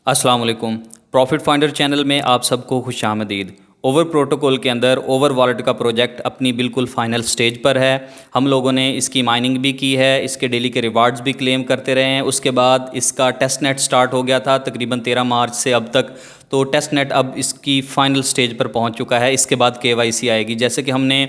अस्सलाम वालेकुम। Profit finder channel में आप सबको खुशामदीद। ओवर प्रोटोकॉल के अंदर ओवर वॉलेट का प्रोजेक्ट अपनी बिल्कुल फाइनल स्टेज पर है। हम लोगों ने इसकी माइनिंग भी की है, इसके डेली के रिवार्ड्स भी क्लेम करते रहे हैं। उसके बाद इसका टेस्ट नेट स्टार्ट हो गया था तकरीबन 13 मार्च से अब तक। तो टेस्ट नेट अब इसकी फाइनल स्टेज पर पहुंच चुका है। इसके बाद केवाईसी आएगी। जैसे कि हमने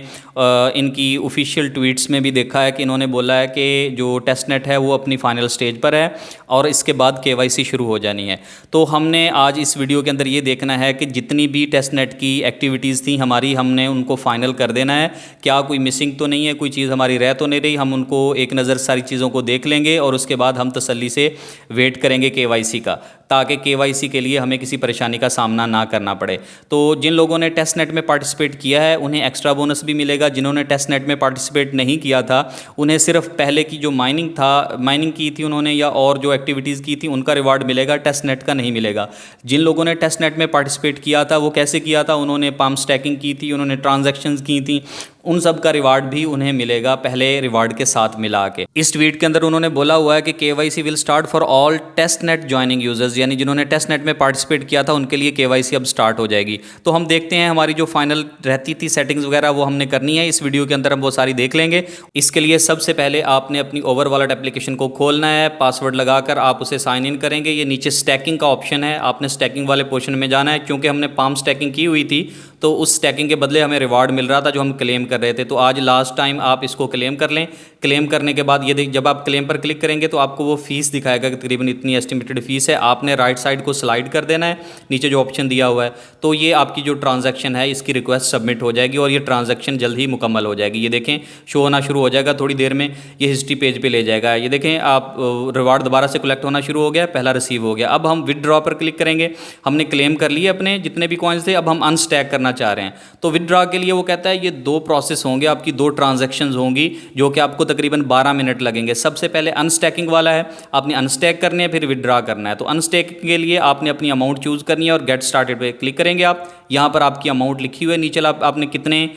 इनकी ऑफिशियल ट्वीट्स में भी देखा है कि इन्होंने बोला है कि जो टेस्ट नेट है वो अपनी फाइनल स्टेज पर है और इसके बाद केवाईसी शुरू हो जानी है। तो हमने आज इस वीडियो के अंदर ये देखना है कि जितनी भी टेस्ट नेट की एक्टिविटीज़ थी हमारी, हमने उनको फाइनल कर देना है। क्या कोई मिसिंग तो नहीं है, कोई चीज़ हमारी रह तो नहीं रही। हम उनको एक नज़र सारी चीज़ों को देख लेंगे और उसके बाद हम तसल्ली से वेट करेंगे केवाईसी का, ताकि केवाईसी के लिए हमें किसी परेशानी का सामना ना करना पड़े। तो जिन लोगों ने टेस्ट नेट में पार्टिसिपेट किया है उन्हें एक्स्ट्रा बोनस भी मिलेगा। जिन्होंने टेस्ट नेट में पार्टिसिपेट नहीं किया था उन्हें सिर्फ पहले की जो माइनिंग की थी उन्होंने, या और जो एक्टिविटीज़ की थी उनका रिवार्ड मिलेगा, टेस्ट नेट का नहीं मिलेगा। जिन लोगों ने टेस्ट नेट में पार्टिसिपेट किया था वो कैसे किया था, उन्होंने पाम स्टैकिंग की थी, उन्होंने ट्रांजैक्शंस की थी, उन सब का रिवार्ड भी उन्हें मिलेगा पहले रिवार्ड के साथ मिला के। इस ट्वीट के अंदर उन्होंने बोला हुआ है कि KYC will start for all test net joining users, यानी जिन्होंने टेस्ट नेट में पार्टिसिपेट किया था उनके लिए केवाईसी अब स्टार्ट हो जाएगी। तो हम देखते हैं, हमारी जो फाइनल रहती थी सेटिंग्स वगैरह वो हमने करनी है, इस वीडियो के अंदर हम वो सारी देख लेंगे। इसके लिए सबसे पहले आपने अपनी ओवर वॉलेट एप्लीकेशन को खोलना है, पासवर्ड लगाकर आप उसे साइन इन करेंगे। ये नीचे स्टैकिंग का ऑप्शन है, आपने स्टैकिंग वाले पोर्शन में जाना है। क्योंकि हमने पाम स्टैकिंग की हुई थी तो उस स्टैकिंग के बदले हमें रिवार्ड मिल रहा था जो हम क्लेम कर रहे थे। तो आज लास्ट टाइम आप इसको क्लेम कर लें। क्लेम करने के बाद ये जब आप क्लेम पर क्लिक करेंगे तो आपको वो फीस दिखाएगा कि तकरीबन इतनी एस्टिमेटेड फीस है। आपने राइट साइड को स्लाइड कर देना है, नीचे जो ऑप्शन दिया हुआ है। तो ये आपकी जो ट्रांजैक्शन है इसकी रिक्वेस्ट सबमिट हो जाएगी और ये ट्रांजैक्शन जल्द ही मुकम्मल हो जाएगी। ये देखें शो होना शुरू हो जाएगा, थोड़ी देर में ये हिस्ट्री पेज पे ले जाएगा। ये देखें आप रिवार्ड दोबारा से कलेक्ट होना शुरू हो गया, पहला रिसीव हो गया। अब हम विदड्रॉ पर क्लिक करेंगे। हमने क्लेम कर लिए अपने जितने भी कॉइन्स थे, अब हम अनस्टैक करना चाह रहे हैं। तो विदड्रॉ के लिए वो कहता है ये 2 प्रोसेस होंगे, आपकी 2 ट्रांजैक्शंस होंगी जो कि आपको तकरीबन 12 मिनट लगेंगे। सबसे पहले अनस्टैकिंग वाला है, आपने अनस्टैक करने है फिर विदड्रॉ करना है। तो अनस्टैकिंग के लिए आपने अपनी अमाउंट चूज़ करनी है और गेट स्टार्टेड पे क्लिक करेंगे। आप यहाँ पर आपकी अमाउंट लिखी हुई है, नीचे आपने कितने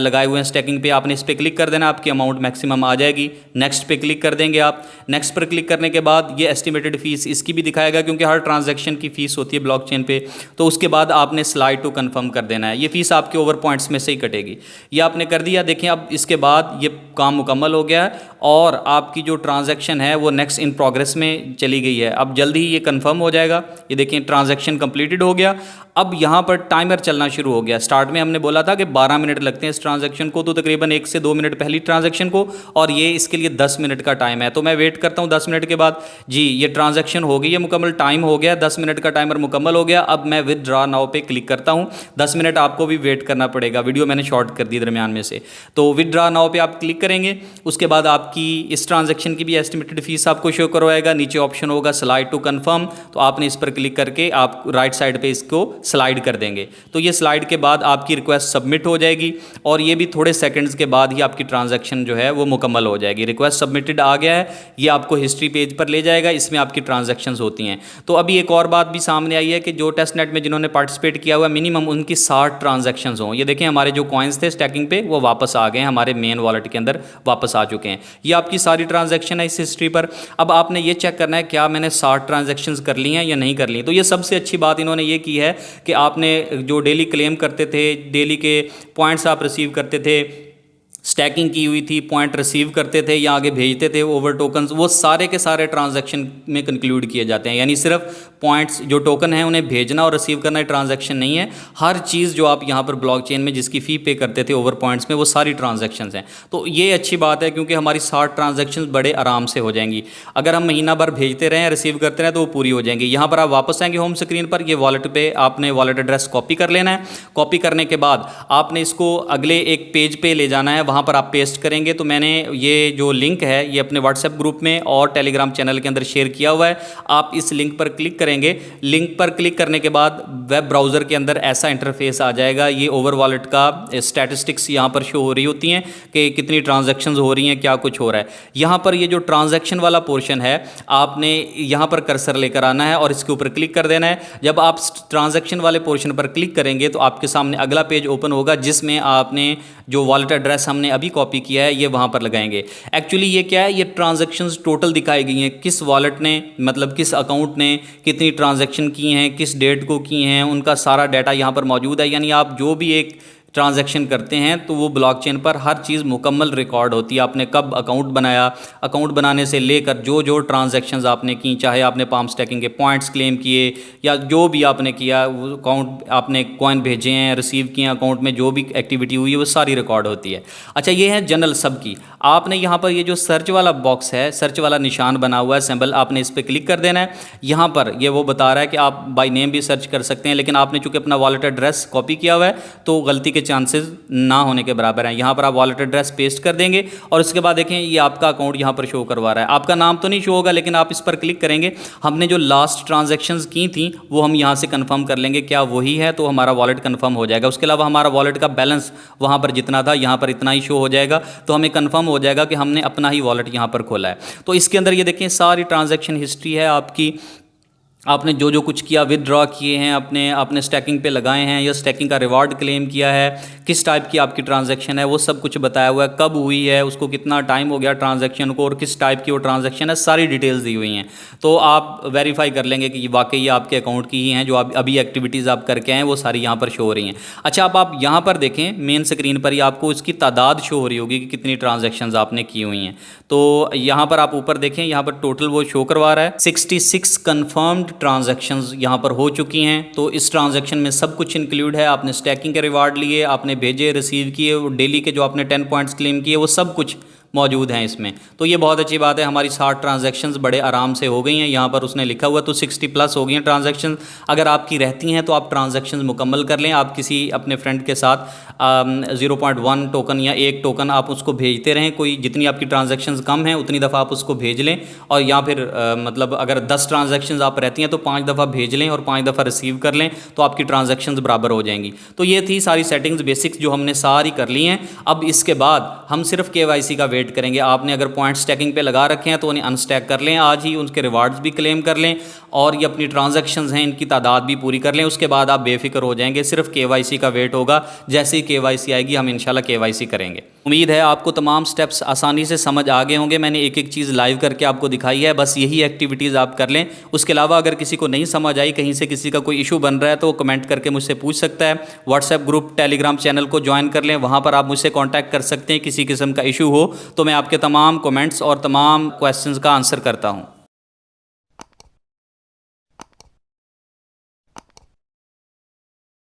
लगाए हुए हैं स्टैकिंग पे, आपने इस पर क्लिक कर देना, आपकी अमाउंट मैक्सिमम आ जाएगी। नेक्स्ट पे क्लिक कर देंगे आप। नेक्स्ट पर क्लिक करने के बाद ये एस्टिमेटेड फीस इसकी भी दिखाएगा, क्योंकि हर ट्रांजैक्शन की फ़ीस होती है ब्लॉकचेन पे। तो उसके बाद आपने स्लाइड टू कन्फर्म कर देना है। ये फ़ीस आपके ओवर पॉइंट्स में से ही कटेगी। ये आपने कर दिया। देखें अब इसके बाद ये काम मुकम्मल हो गया है और आपकी जो ट्रांजैक्शन है वो नेक्स्ट इन प्रोग्रेस में चली गई है। अब जल्दी ही ये कंफर्म हो जाएगा। ये देखें ट्रांजैक्शन कंप्लीटेड हो गया। अब यहाँ पर टाइमर चलना शुरू हो गया। स्टार्ट में हमने बोला था कि 12 मिनट लगते हैं इस ट्रांजैक्शन को, तो तकरीबन 1 से 2 मिनट पहली ट्रांजैक्शन को, और ये इसके लिए 10 मिनट का टाइम है। तो मैं वेट करता हूँ 10 मिनट के बाद। जी ये ट्रांजैक्शन हो गई है मुकम्मल, टाइम हो गया, 10 मिनट का टाइमर मुकम्मल हो गया। अब मैं विदड्रॉ नाउ पे क्लिक करता हूँ। 10 मिनट आपको भी वेट करना पड़ेगा, वीडियो मैंने शॉर्ट कर दी दरमियान में से। तो विदड्रॉ नाउ पे आप क्लिक करेंगे। उसके बाद आपकी इस ट्रांजैक्शन की भी एस्टिमेटेड फीस आपको शो करवाएगा। नीचे ऑप्शन होगा स्लाइड टू कन्फर्म, तो आपने इस पर क्लिक करके आप राइट साइड पे इसको स्लाइड कर देंगे। तो ये स्लाइड के बाद आपकी रिक्वेस्ट सबमिट हो जाएगी और ये भी थोड़े सेकंड्स के बाद ही आपकी ट्रांजैक्शन जो है वो मुकम्मल हो जाएगी। रिक्वेस्ट सबमिटेड आ गया है, ये आपको हिस्ट्री पेज पर ले जाएगा, इसमें आपकी ट्रांजैक्शंस होती हैं। तो अभी एक और बात भी सामने आई है कि जो टेस्ट नेट में जिन्होंने पार्टिसिपेट किया हुआ है मिनिमम उनकी 60 ट्रांजैक्शंस हों। ये देखें हमारे जो कॉइन्स थे स्टैकिंग पे वो वापस आ गए हैं, हमारे मेन वॉलेट के अंदर वापस आ चुके हैं। ये आपकी सारी ट्रांजैक्शन है इस हिस्ट्री पर। अब आपने ये चेक करना है क्या मैंने 60 ट्रांजैक्शंस कर ली हैं या नहीं कर ली। तो ये सबसे अच्छी बात इन्होंने ये की है कि आपने जो डेली क्लेम करते थे, डेली के पॉइंट्स आप रिसीव करते थे, स्टैकिंग की हुई थी, पॉइंट रिसीव करते थे या आगे भेजते थे ओवर टोकन्स, वो सारे के सारे ट्रांजैक्शन में कंक्लूड किए जाते हैं। यानी सिर्फ पॉइंट्स जो टोकन है उन्हें भेजना और रिसीव करना ट्रांजैक्शन नहीं है। हर चीज़ जो आप यहाँ पर ब्लॉकचेन में जिसकी फ़ी पे करते थे ओवर पॉइंट्स में वो सारी ट्रांजैक्शंस हैं। तो ये अच्छी बात है क्योंकि हमारी 60 ट्रांजैक्शंस बड़े आराम से हो जाएंगी। अगर हम महीना भर भेजते रहें रिसीव करते रहें तो वो पूरी हो जाएंगी। यहाँ पर आप वापस आएंगे होम स्क्रीन पर, ये वॉलेट पे आपने वॉलेट एड्रेस कॉपी कर लेना है। कॉपी करने के बाद आपने इसको अगले एक पेज पे ले जाना है, वहाँ पर आप पेस्ट करेंगे। तो मैंने ये जो लिंक है ये अपने व्हाट्सएप ग्रुप में और टेलीग्राम चैनल के अंदर शेयर किया हुआ है। आप इस लिंक पर क्लिक करेंगे। लिंक पर क्लिक करने के बाद वेब ब्राउज़र के अंदर ऐसा इंटरफेस आ जाएगा। ये ओवर वॉलेट का स्टैटिस्टिक्स यहाँ पर शो हो रही होती हैं कि कितनी ट्रांजैक्शंस हो रही हैं, क्या कुछ हो रहा है। यहाँ पर ये जो ट्रांजैक्शन वाला पोर्शन है आपने यहाँ पर कर्सर लेकर आना है और इसके ऊपर क्लिक कर देना है। जब आप ट्रांजैक्शन वाले पोर्शन पर क्लिक करेंगे तो आपके सामने अगला पेज ओपन होगा जिसमें आपने जो वॉलेट एड्रेस हमने अभी कॉपी किया है ये वहाँ पर लगाएंगे। एक्चुअली ये क्या है, ये ट्रांजैक्शंस टोटल दिखाई गई हैं, किस वॉलेट ने मतलब किस अकाउंट ने कितनी ट्रांजैक्शन की हैं, किस डेट को की हैं, उनका सारा डाटा यहाँ पर मौजूद है। यानी आप जो भी एक ट्रांजैक्शन करते हैं तो वो ब्लॉकचेन पर हर चीज़ मुकम्मल रिकॉर्ड होती है। आपने कब अकाउंट बनाया, अकाउंट बनाने से लेकर जो जो ट्रांजैक्शंस आपने की, चाहे आपने पाम स्टैकिंग के पॉइंट्स क्लेम किए या जो भी आपने किया, वो अकाउंट आपने कॉइन भेजे हैं, रिसीव किए हैं, अकाउंट में जो भी एक्टिविटी हुई है वो सारी रिकॉर्ड होती है। अच्छा, ये है जनरल सब की। आपने यहाँ पर ये जो सर्च वाला बॉक्स है, सर्च वाला निशान बना हुआ है सिंबल, आपने इस पर क्लिक कर देना है। यहाँ पर ये वो बता रहा है कि आप बाय नेम भी सर्च कर सकते हैं, लेकिन आपने चूंकि अपना वॉलेट एड्रेस कॉपी किया हुआ है तो गलती के चांसेस ना होने के बराबर हैं। यहाँ पर आप वॉलेट एड्रेस पेस्ट कर देंगे और उसके बाद देखें ये आपका अकाउंट यहाँ पर शो करवा रहा है। आपका नाम तो नहीं शो होगा, लेकिन आप इस पर क्लिक करेंगे, हमने जो लास्ट ट्रांजैक्शंस की थी वो हम यहाँ से कंफर्म कर लेंगे क्या वही है, तो हमारा वॉलेट कंफर्म हो जाएगा। उसके अलावा हमारा वॉलेट का बैलेंस वहाँ पर जितना था यहाँ पर इतना ही शो हो जाएगा, तो हमें कंफर्म हो जाएगा कि हमने अपना ही वॉलेट यहाँ पर खोला है। तो इसके अंदर ये देखें सारी ट्रांजैक्शन हिस्ट्री है आपकी, आपने जो जो कुछ किया, विदड्रॉ किए हैं, आपने स्टैकिंग पे लगाए हैं या स्टैकिंग का रिवार्ड क्लेम किया है, किस टाइप की आपकी ट्रांजैक्शन है वो सब कुछ बताया हुआ है, कब हुई है, उसको कितना टाइम हो गया ट्रांजैक्शन को और किस टाइप की वो ट्रांजैक्शन है, सारी डिटेल्स दी हुई हैं। तो आप वेरीफाई कर लेंगे कि वाकई ये आपके अकाउंट की ही हैं, जो आप अभी एक्टिविटीज़ आप करके आए वो सारी यहाँ पर शो हो रही हैं। अच्छा, आप यहाँ पर देखें मेन स्क्रीन पर ही आपको इसकी तादाद शो हो रही होगी कि कितनी ट्रांजैक्शंस आपने की हुई हैं। तो यहाँ पर आप ऊपर देखें, यहाँ पर टोटल वो शो करवा रहा है 66 कन्फर्म्ड ट्रांजैक्शंस यहाँ पर हो चुकी हैं। तो इस ट्रांजैक्शन में सब कुछ इंक्लूड है, आपने स्टैकिंग के रिवार्ड लिए, आपने भेजे, रिसीव किए, वो डेली के जो आपने 10 पॉइंट्स क्लेम किए वो सब कुछ मौजूद हैं इसमें। तो ये बहुत अच्छी बात है, हमारी 60 ट्रांजैक्शंस बड़े आराम से हो गई हैं। यहाँ पर उसने लिखा हुआ तो 60 प्लस हो गई हैं ट्रांजैक्शंस। अगर आपकी रहती हैं तो आप ट्रांजैक्शंस मुकम्मल कर लें। आप किसी अपने फ्रेंड के साथ 0.1 टोकन या 1 टोकन आप उसको भेजते रहें, कोई जितनी आपकी ट्रांजैक्शंस कम हैं उतनी दफ़ा आप उसको भेज लें, और या फिर मतलब अगर 10 ट्रांजैक्शंस आप रहती हैं तो 5 दफ़ा भेज लें और 5 दफ़ा रिसीव कर लें, तो आपकी ट्रांजैक्शंस बराबर हो जाएंगी। तो ये थी सारी सेटिंग्स बेसिक्स जो हमने सारी कर ली हैं। अब इसके बाद हम सिर्फ KYC का वेट करेंगे। आपने अगर पॉइंट स्टैकिंग पे लगा रखे हैं तो उन्हें अनस्टैक कर लें आज ही, उनके रिवार्ड्स भी क्लेम कर लें और ये अपनी ट्रांजैक्शंस हैं इनकी तादाद भी पूरी कर लें। उसके बाद आप बेफिक्र हो जाएंगे, सिर्फ KYC का वेट होगा। जैसे ही KYC आएगी हम इंशाल्लाह KYC करेंगे। उम्मीद है आपको तमाम स्टेप्स आसानी से समझ आ गए होंगे। मैंने एक एक चीज़ लाइव करके आपको दिखाई है, बस यही एक्टिविटीज़ आप कर लें। उसके अलावा अगर किसी को नहीं समझ आई, कहीं से किसी का कोई इशू बन रहा है तो वो कमेंट करके मुझसे पूछ सकता है। व्हाट्सएप ग्रुप, टेलीग्राम चैनल को ज्वाइन कर लें, वहाँ पर आप मुझसे कॉन्टैक्ट कर सकते हैं। किसी किस्म का इशू हो तो मैं आपके तमाम कमेंट्स और तमाम क्वेश्चंस का आंसर करता हूँ।